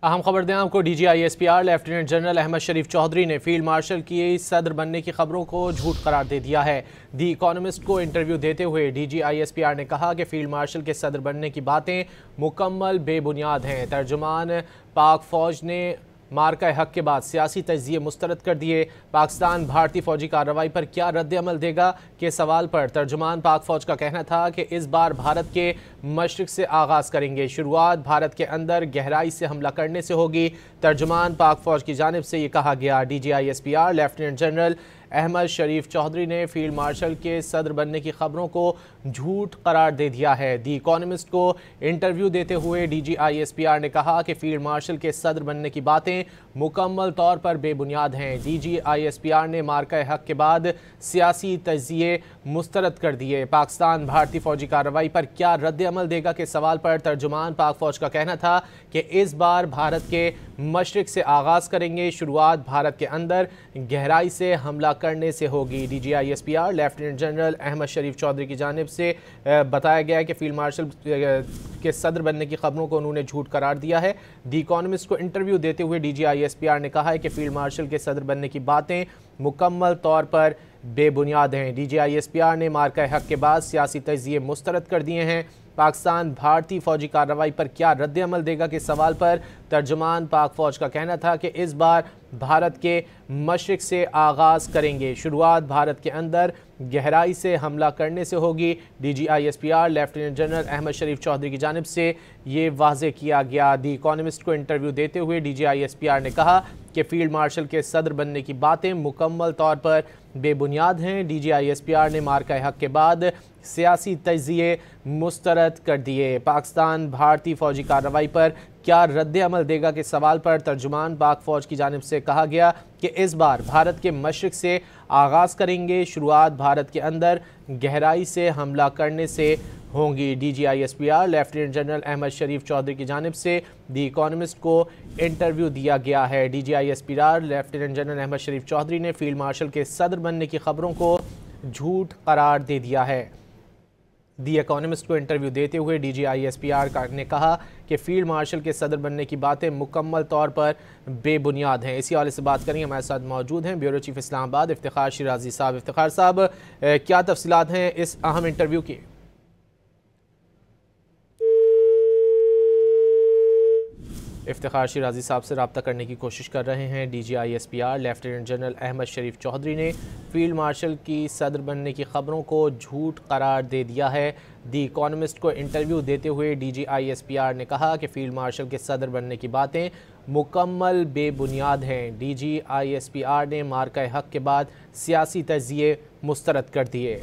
अहम खबर दें आपको। DGISPR लेफ्टिनेंट जनरल अहमद शरीफ चौधरी ने फील्ड मार्शल की सदर बनने की खबरों को झूठ करार दे दिया है। दी इकोनॉमिस्ट को इंटरव्यू देते हुए DGISPR ने कहा कि फील्ड मार्शल के सदर बनने की बातें मुकम्मल बेबुनियाद हैं। तर्जुमान पाक फौज ने मार्का हक के बाद सियासी तज्जिए मुस्तरद कर दिए। पाकिस्तान भारतीय फौजी कार्रवाई पर क्या रद्द अमल देगा के सवाल पर तर्जुमान पाक फौज का कहना था कि इस बार भारत के मशरिक से आगाज़ करेंगे। शुरुआत भारत के अंदर गहराई से हमला करने से होगी। तर्जुमान पाक फौज की जानिब से ये कहा गया। DGISPR लेफ्टिनेंट जनरल अहमद शरीफ चौधरी ने फील्ड मार्शल के सदर बनने की खबरों को झूठ करार दे दिया है। दी इकोनॉमिस्ट को इंटरव्यू देते हुए DGISPR ने कहा कि फील्ड मार्शल के सदर बनने की बातें मुकम्मल तौर पर बेबुनियाद हैं। DGISPR ने मार्का हक के बाद सियासी तज्जिए मुस्तरद कर दिए। पाकिस्तान भारतीय फौजी कार्रवाई पर क्या रद्द अमल देगा के सवाल पर तर्जुमान पाक फौज का कहना था कि इस बार भारत के मशरिक से आगाज़ करेंगे। शुरुआत भारत के अंदर गहराई से हमला करने से होगी। DGISPR लेफ्टिनेंट जनरल अहमद शरीफ चौधरी की जानिब से बताया गया है कि फील्ड मार्शल के सदर बनने की खबरों को उन्होंने झूठ करार दिया है। दी इकोनॉमिस्ट को इंटरव्यू देते हुए DGISPR ने कहा है कि फील्ड मार्शल के सदर बनने की बातें मुकम्मल तौर पर बेबुनियाद हैं। DGISPR ने मार्का हक के बाद सियासी तज्जिए मुस्तरद कर दिए हैं। पाकिस्तान भारतीय फौजी कार्रवाई पर क्या रद्द अमल देगा के सवाल पर तर्जुमान पाक फौज का कहना था कि इस बार भारत के मशरिक से आगाज़ करेंगे। शुरुआत भारत के अंदर गहराई से हमला करने से होगी। DGISPR लेफ्टिनेंट जनरल अहमद शरीफ चौधरी की जानिब से ये वाज़े किया गया। दी इकोनॉमिस्ट को इंटरव्यू देते हुए DGISPR ने कहा कि फील्ड मार्शल के सदर बनने की बातें मुकम्मल तौर पर बेबुनियाद हैं। DGISPR ने मार्का हक के बाद सियासी तज्जिए मुस्तरद कर दिए। पाकिस्तान भारतीय फौजी कार्रवाई पर क्या रद्द अमल देगा के सवाल पर तर्जुमान पाक फौज की जानिब से कहा गया कि इस बार भारत के मशरिक से आगाज़ करेंगे। शुरुआत भारत के अंदर गहराई से हमला करने से होंगी। DGISPR लेफ्टिनेंट जनरल अहमद शरीफ चौधरी की जानिब से दी इकोनॉमिस्ट को इंटरव्यू दिया गया है। DGISPR लेफ्टिनेंट जनरल अहमद शरीफ चौधरी ने फील्ड मार्शल के सदर बनने की खबरों को झूठ करार दे दिया है। दी इकोनॉमिस्ट को इंटरव्यू देते हुए DGISPR ने कहा कि फील्ड मार्शल के सदर बनने की बातें मुकम्मल तौर पर बेबुनियाद हैं। इसी हवाले से बात करेंगे, हमारे साथ मौजूद हैं ब्यूरो चीफ इस्लामाबाद इफ्तिखार शिराजी साहब। इफ्तिखार साहब, क्या तफसीलात हैं इस अहम इंटरव्यू की? इफ्तिखार शिराजी साहब से रब्ता करने की कोशिश कर रहे हैं। DGISPR लेफ्टिनेंट जनरल अहमद शरीफ चौधरी ने फील्ड मार्शल की सदर बनने की खबरों को झूठ करार दे दिया है। दी इकोनॉमिस्ट को इंटरव्यू देते हुए DGISPR ने कहा कि फील्ड मार्शल के सदर बनने की बातें मुकम्मल बेबुनियाद हैं। DGISPR ने मार्का हक के बाद सियासी तज्जिए मुस्तरद कर दिए।